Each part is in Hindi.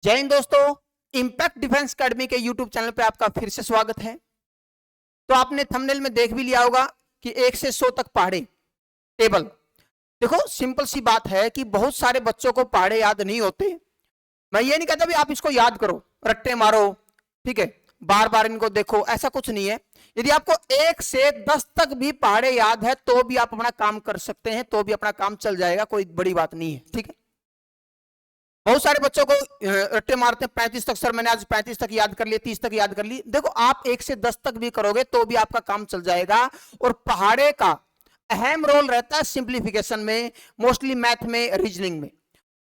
जय हिंद दोस्तों, इंपैक्ट डिफेंस एकेडमी के यूट्यूब चैनल पे आपका फिर से स्वागत है। तो आपने थंबनेल में देख भी लिया होगा कि 1 से 100 तक पहाड़े टेबल। देखो सिंपल सी बात है कि बहुत सारे बच्चों को पहाड़े याद नहीं होते। मैं ये नहीं कहता भी आप इसको याद करो, रट्टे मारो, ठीक है, बार बार इनको देखो, ऐसा कुछ नहीं है। यदि आपको 1 से 10 तक भी पहाड़े याद है तो भी आप अपना काम कर सकते हैं, तो भी अपना काम चल जाएगा, कोई बड़ी बात नहीं है, ठीक है। बहुत सारे बच्चों को रट्टे मारते हैं 35 तक, सर मैंने आज 35 तक याद कर लिया, 30 तक याद कर ली। देखो आप 1 से 10 तक भी करोगे तो भी आपका काम चल जाएगा। और पहाड़े का अहम रोल रहता है सिंप्लीफिकेशन में, मोस्टली मैथ में, रीजनिंग में,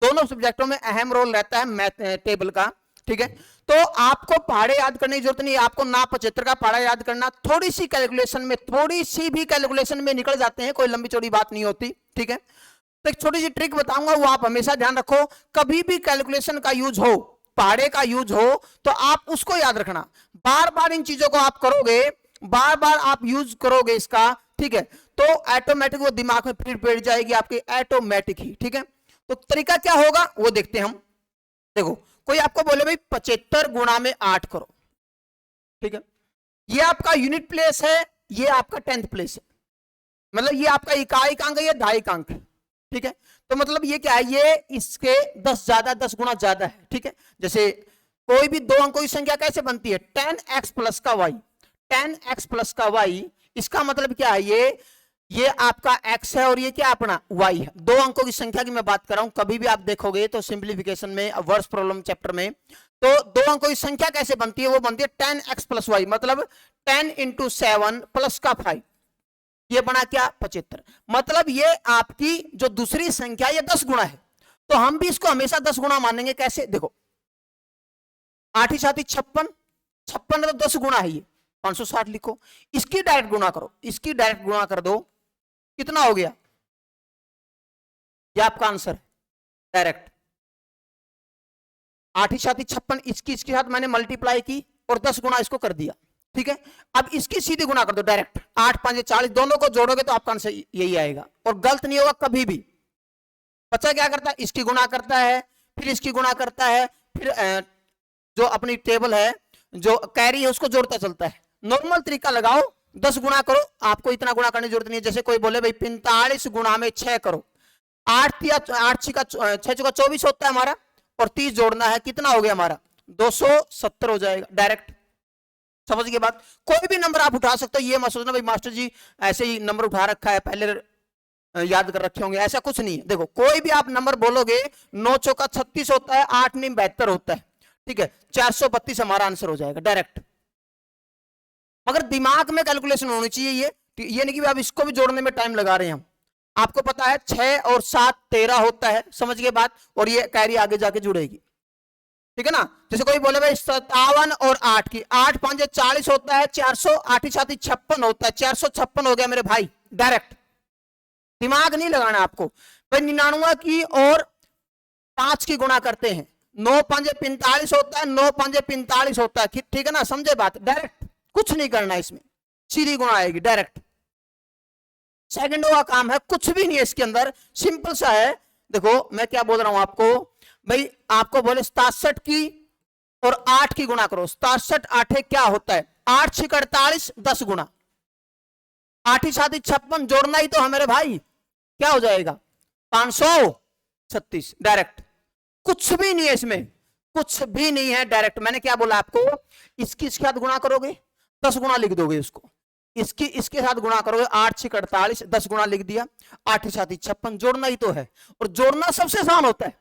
दोनों सब्जेक्टों में अहम रोल रहता है मैथ टेबल का, ठीक है। तो आपको पहाड़े याद करने की जरूरत नहीं है, आपको ना 75 का पहाड़ा याद करना, थोड़ी सी कैलकुलेशन में, थोड़ी सी भी कैलकुलेशन में निकल जाते हैं, कोई लंबी चौड़ी बात नहीं होती, ठीक है। तो एक छोटी सी ट्रिक बताऊंगा, वो आप हमेशा ध्यान रखो। कभी भी कैलकुलेशन का यूज हो, पहाड़े का यूज हो, तो आप उसको याद रखना। बार बार इन चीजों को आप करोगे, बार बार आप यूज करोगे इसका, ठीक है, तो ऑटोमेटिक वो दिमाग में फिर बैठ जाएगी आपके, ऑटोमेटिक ही, ठीक है। तो तरीका क्या होगा वो देखते हैं हम। देखो कोई आपको बोले भाई 75 गुणा में 8 करो, ठीक है, ये आपका यूनिट प्लेस है, ये आपका 10th प्लेस है, मतलब ये आपका इकाई अंक है, ये दहाई अंक है, ठीक है। तो मतलब ये क्या है, ये इसके 10 ज्यादा, 10 गुना ज्यादा है, ठीक है। जैसे कोई भी दो अंकों की संख्या कैसे बनती है, 10x प्लस का y, 10x प्लस का y, इसका मतलब क्या है, ये आपका x है और ये क्या अपना y है। दो अंकों की संख्या की मैं बात कर रहा हूं, कभी भी आप देखोगे तो सिंप्लीफिकेशन में, वर्स प्रॉब्लम चैप्टर में, तो दो अंकों की संख्या कैसे बनती है, वो बनती है 10x प्लस y, मतलब 10 इंटू 7 प्लस का 5, ये बना क्या 75। मतलब ये आपकी जो दूसरी संख्या ये 10 गुना है, तो हम भी इसको हमेशा 10 गुना मानेंगे। कैसे, देखो 8 ही 7 56, 56 तो 10 गुना है, ये 560 लिखो। इसकी डायरेक्ट गुना करो, इसकी डायरेक्ट गुना कर दो, कितना हो गया, ये आपका आंसर है डायरेक्ट। 8 ही 7 56, इसके साथ मैंने मल्टीप्लाई की और 10 गुना इसको कर दिया, ठीक है। अब इसकी सीधी गुना कर दो डायरेक्ट, 8 5 40, दोनों को जोड़ोगे तो आपका आंसर यही आएगा और गलत नहीं होगा कभी भी। बच्चा क्या करता है, इसकी गुना करता है, फिर इसकी गुना करता है, फिर जो अपनी टेबल है, जो कैरी है, उसको जोड़ता चलता है। नॉर्मल तरीका लगाओ, 10 गुना करो, आपको इतना गुना करने की जरूरत नहीं है। जैसे कोई बोले भाई 45 गुना में 6 करो, 8 या 8 6 का 24 होता है हमारा, और 30 जोड़ना है, कितना हो गया हमारा 270 हो जाएगा डायरेक्ट। समझ गए बात। कोई भी नंबर आप उठा सकते हो, ये मत सोचना भाई मास्टर जी ऐसे ही नंबर उठा रखा है, पहले याद कर रखे होंगे, ऐसा कुछ नहीं है। देखो कोई भी आप नंबर बोलोगे, 9 चौका 36 होता है, 8 नीम 72 होता है, ठीक है, 432 हमारा आंसर हो जाएगा डायरेक्ट। मगर दिमाग में कैलकुलेशन होनी चाहिए, ये नहीं कि आप इसको भी जोड़ने में टाइम लगा रहे हैं हम। आपको पता है 6 और 7 13 होता है, समझ गए बात, और ये कैरी आगे जाके जुड़ेगी, ठीक है ना। जैसे कोई बोले भाई 57 और 8 की, 8 5 40 होता है, 400, 8 ही 7 56 होता है, 456 हो गया मेरे भाई डायरेक्ट। दिमाग नहीं लगाना आपको। भाई 99 की और 5 की गुणा करते हैं, 9 5 45 होता है, 9 5 45 होता है, ठीक है ना, समझे बात, डायरेक्ट कुछ नहीं करना इसमें, सीधी गुणा आएगी डायरेक्ट। सेकंडों का काम है, कुछ भी नहीं है इसके अंदर, सिंपल सा है। देखो मैं क्या बोल रहा हूं आपको, भाई आपको बोले 67 की और 8 की गुणा करो, 67 8 क्या होता है, 8 6 48, 10 गुना, 8 ही 7 56, जोड़ना ही तो है मेरे भाई, क्या हो जाएगा 536 डायरेक्ट। कुछ भी नहीं है इसमें, कुछ भी नहीं है, डायरेक्ट। मैंने क्या बोला आपको, इसकी इसके साथ गुणा करोगे 10 गुना लिख दोगे उसको, इसकी इसके साथ गुणा करोगे, 8 6 48, 10 गुना लिख दिया, 8 ही 7 56, जोड़ना ही तो है। और जोड़ना सबसे आसान होता है,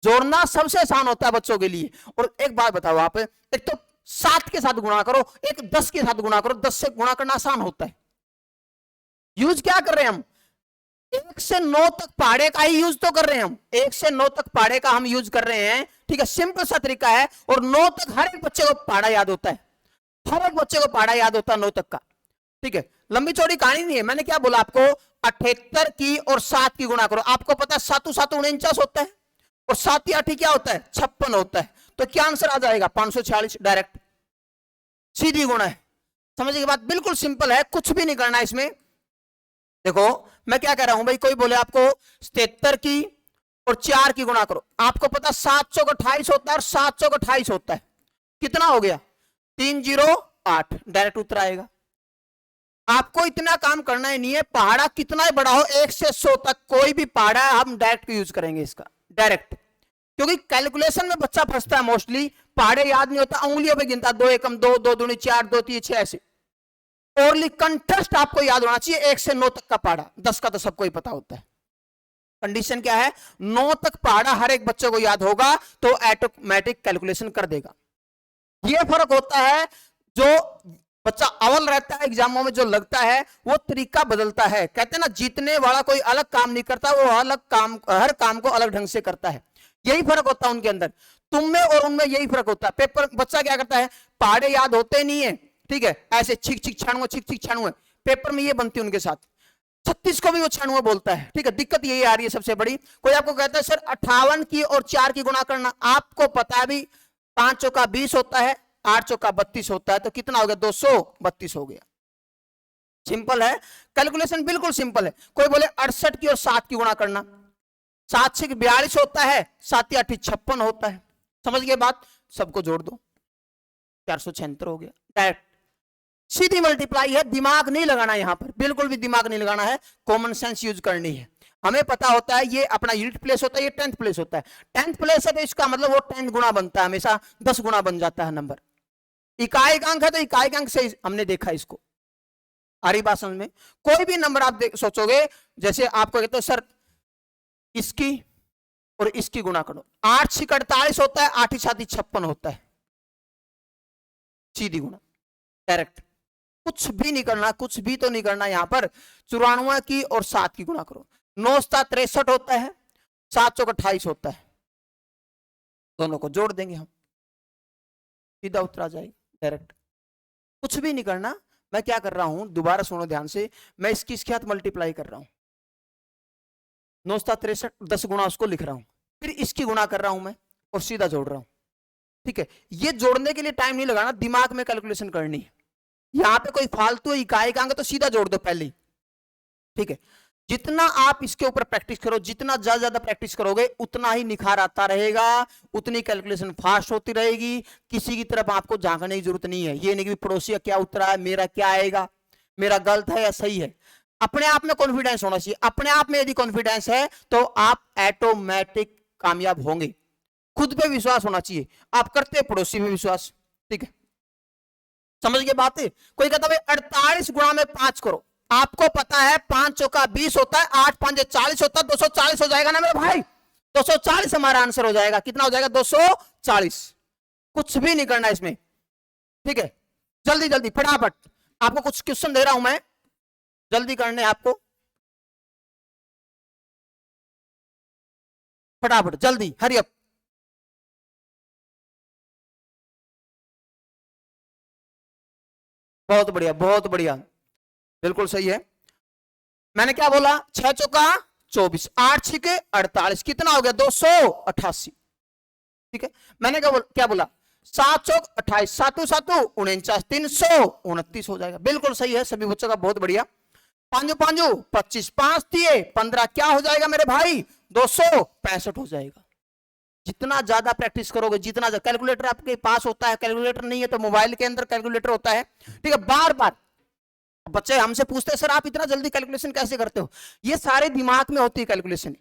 जोड़ना सबसे आसान होता है बच्चों के लिए। और एक बात बताओ आप, एक तो 7 के साथ गुणा करो, एक 10 के साथ गुणा करो, 10 से गुणा करना आसान होता है। यूज क्या कर रहे हैं हम, 1 से 9 तक पहाड़े का ही यूज तो कर रहे हैं हम, 1 से 9 तक पहाड़े का हम यूज कर रहे हैं, ठीक है, सिंपल सा तरीका है। और 9 तक हर एक बच्चे को पहाड़ा याद होता है, हर एक बच्चे को पहाड़ा याद होता है 9 तक का, ठीक है। लंबी चौड़ी कहानी नहीं है। मैंने क्या बोला आपको, 78 की और 7 की गुणा करो, आपको पता है 7 7 49 होता है, और 7 8 क्या होता है 56 होता है, तो क्या आंसर आ जाएगा 546 डायरेक्ट, सीधी गुणा है। समझ गए बात, बिल्कुल सिंपल है, कुछ भी नहीं करना इसमें। देखो मैं क्या कह रहा हूं भाई, कोई बोले आपको 77 की और 4 की गुणा करो। आपको पता 7 चौक 28 होता है और 7 चौक 28 होता है। कितना हो गया? 308। डायरेक्ट उत्तर आएगा। आपको इतना काम करना ही नहीं है, पहाड़ा कितना ही बड़ा हो 1 से 100 तक कोई भी पहाड़ा है, हम डायरेक्ट यूज करेंगे इसका, डायरेक्ट। क्योंकि कैलकुलेशन में बच्चा फंसता है मोस्टली, पहाड़े याद नहीं होता, उंगलियों पे गिनता, 2 एकम 2, 2 दूनी 4, 2 3 6 ऐसे। ओरली कंटेस्ट आपको याद होना चाहिए 1 से 9 तक का पहाड़ा, 10 का तो सबको ही पता होता है। कंडीशन क्या है? 9 तक पहाड़ा हर एक बच्चे को याद होगा तो ऑटोमेटिक कैलकुलेशन कर देगा। यह फर्क होता है, जो बच्चा अव्वल रहता है एग्जामों में, जो लगता है वो तरीका बदलता है। कहते हैं ना, जीतने वाला कोई अलग काम नहीं करता, वो अलग काम, हर काम को अलग ढंग से करता है। यही फर्क होता है उनके अंदर, तुम में और उनमें यही फर्क होता है। पेपर बच्चा क्या करता है, पहाड़े याद होते नहीं है, ठीक है, ऐसे छिक छिक छाणुए, पेपर में ये बनती है उनके साथ। 36 को भी वो छाणुआ बोलता है, ठीक है। दिक्कत यही आ रही है सबसे बड़ी। कोई आपको कहता है सर 58 की और 4 की गुणा करना, आपको पता है भी 5 चौका 20 होता है, 8 चौका 32 होता है, तो कितना हो गया? 232 हो गया। सिंपल है कैलकुलेशन, बिल्कुल सिंपल है। कोई बोले 68 की और 7 की गुणा करना, 7 से 42 होता है, 7 या 56 होता है। समझ गए बात? सबको जोड़ दो, 476 हो गया। डायरेक्ट सीधी मल्टीप्लाई है, दिमाग नहीं लगाना यहां पर, बिल्कुल भी दिमाग नहीं लगाना है, कॉमन सेंस यूज करनी है। हमें पता होता है ये अपना यूनिट प्लेस होता है, ये 10th प्लेस होता है। 10th प्लेस है तो इसका मतलब वो 10 गुना बनता है, हमेशा 10 गुना बन जाता है नंबर। इकाई अंक है तो इकाई अंक से हमने देखा इसको आरी बात समझ में। कोई भी नंबर आप सोचोगे, जैसे आपको कहते हो सर इसकी और इसकी गुणा करो, 8 6 48 होता है, 8 7 56 होता है, सीधी गुणा डायरेक्ट। कुछ भी नहीं करना, कुछ भी तो नहीं करना यहां पर। 94 की और 7 की गुणा करो, 9 7 63 होता है, 7 चौक 28 होता है, दोनों को जोड़ देंगे हम, सीधा उत्तर आ जाएगा डायरेक्ट। कुछ भी नहीं करना। मैं क्या कर रहा हूं, दोबारा सुनो ध्यान से, मैं इसकी इसके साथ मल्टीप्लाई कर रहा हूं, 9 7 63, 10 गुणा उसको लिख रहा हूं, फिर इसकी गुणा कर रहा हूं मैं और सीधा जोड़ रहा हूं, ठीक है। ये जोड़ने के लिए टाइम नहीं लगाना, दिमाग में कैलकुलेशन करनी है। यहां पे कोई फालतू इकाई का अंक तो सीधा जोड़ दो पहले ही, ठीक है। जितना आप इसके ऊपर प्रैक्टिस करो, जितना ज्यादा प्रैक्टिस करोगे, उतना ही निखार आता रहेगा, उतनी कैलकुलेशन फास्ट होती रहेगी। किसी की तरफ आपको झांकने की जरूरत नहीं है। ये नहीं कि पड़ोसी का क्या उत्तर है, मेरा क्या आएगा, मेरा गलत है या सही है। अपने आप में कॉन्फिडेंस होना चाहिए। अपने आप में यदि कॉन्फिडेंस है तो आप ऑटोमेटिक कामयाब होंगे। खुद पे विश्वास होना चाहिए, आप करते पड़ोसी पे विश्वास, ठीक है। समझ गए बात है? कोई कहता है 48 गुणा में 5 करो, आपको पता है 5 चौका 20 होता है, 8 5 40 होता है, 240 हो जाएगा ना मेरे भाई, 240 हमारा आंसर हो जाएगा। कितना हो जाएगा? 240। कुछ भी नहीं करना इसमें, ठीक है। जल्दी जल्दी फटाफट, आपको कुछ क्वेश्चन दे रहा हूं मैं, जल्दी करने आपको, फटाफट जल्दी, हरी अप। बहुत बढ़िया, बहुत बढ़िया, बिल्कुल सही है। मैंने क्या बोला? 6 चौका 24, 8 6 48, कितना हो गया? 288, ठीक है। मैंने क्या बोला? 7 चौक 28, 7 7 49, 329 हो जाएगा। बिल्कुल सही है सभी बच्चों का, बहुत बढ़िया। 5 5 25, 5 दिए 15, क्या हो जाएगा मेरे भाई? 265 हो जाएगा। जितना ज्यादा प्रैक्टिस करोगे, जितना कैलकुलेटर आपके पास होता है, कैलकुलेटर नहीं है तो मोबाइल के अंदर कैलकुलेटर होता है, ठीक है। बार बार बच्चे हमसे पूछते हैं सर आप इतना जल्दी कैलकुलेशन कैसे करते हो? ये सारे दिमाग में होती है कैलकुलेशन।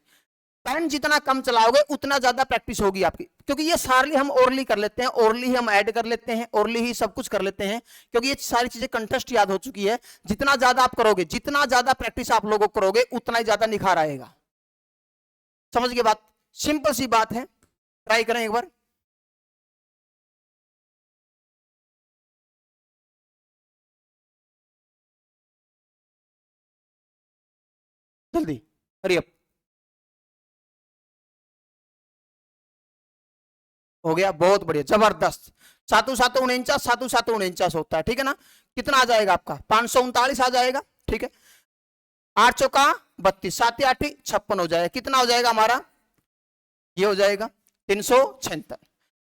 पेन जितना कम चलाओगे उतना ज्यादा प्रैक्टिस होगी आपकी, क्योंकि ये सारी हम ओरली कर लेते हैं, ओरली ही हम ऐड कर लेते हैं, ओरली ही सब कुछ कर लेते हैं, क्योंकि ये सारी चीजें कंटेस्ट याद हो चुकी है। जितना ज्यादा आप करोगे, जितना ज्यादा प्रैक्टिस आप लोगों करोगे, उतना ही ज्यादा निखार आएगा। समझ गए बात? सिंपल सी बात है, ट्राई करें एक बार। जल्दी हरी अप। हो गया, बहुत बढ़िया, जबरदस्त। 7 7 49, 7 7 49 होता है, ठीक है ना। कितना आ जाएगा आपका? 539 आ जाएगा, ठीक है। 8 चौका 32, 7 8 56 हो जाएगा। कितना हो जाएगा हमारा? ये हो जाएगा 376।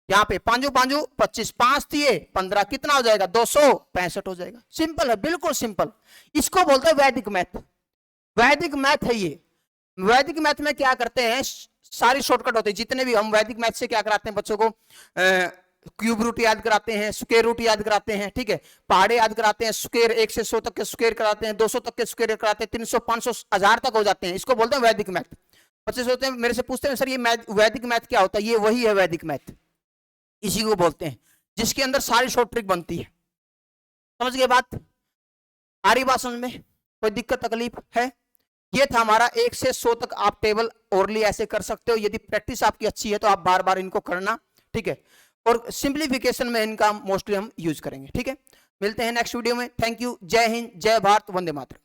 यहाँ पे 5 5 25, 5 दिए 15, कितना हो जाएगा? 265 हो जाएगा। सिंपल है, बिल्कुल सिंपल। इसको बोलते हैं वैदिक मैथ। वैदिक मैथ है ये। वैदिक मैथ में क्या करते हैं, सारी शॉर्टकट होते हैं। जितने भी हम वैदिक मैथ से क्या कराते हैं बच्चों को, क्यूब रूट याद कराते हैं, स्क्वायर रूट याद कराते हैं, ठीक है, पहाड़े याद कराते हैं, स्क्वायर 1 से 100 तक के स्क्वायर कराते हैं, 200 तक के स्क्वायर कराते हैं, 300 500 1000 तक हो जाते हैं। इसको बोलते हैं वैदिक मैथ। बच्चे सोचते हैं, मेरे से पूछते हैं सर ये वैदिक मैथ क्या होता है, ये वही है वैदिक मैथ, इसी को बोलते हैं, जिसके अंदर सारी शॉर्ट ट्रिक बनती है। समझ गए बात, आ रही बात समझ में, कोई दिक्कत तकलीफ है? ये था हमारा 1 से 100 तक। आप टेबल ओरली ऐसे कर सकते हो, यदि प्रैक्टिस आपकी अच्छी है तो आप बार बार इनको करना, ठीक है। और सिंप्लीफिकेशन में इनका मोस्टली हम यूज करेंगे, ठीक है। मिलते हैं नेक्स्ट वीडियो में। थैंक यू, जय हिंद, जय भारत, वंदे मातरम।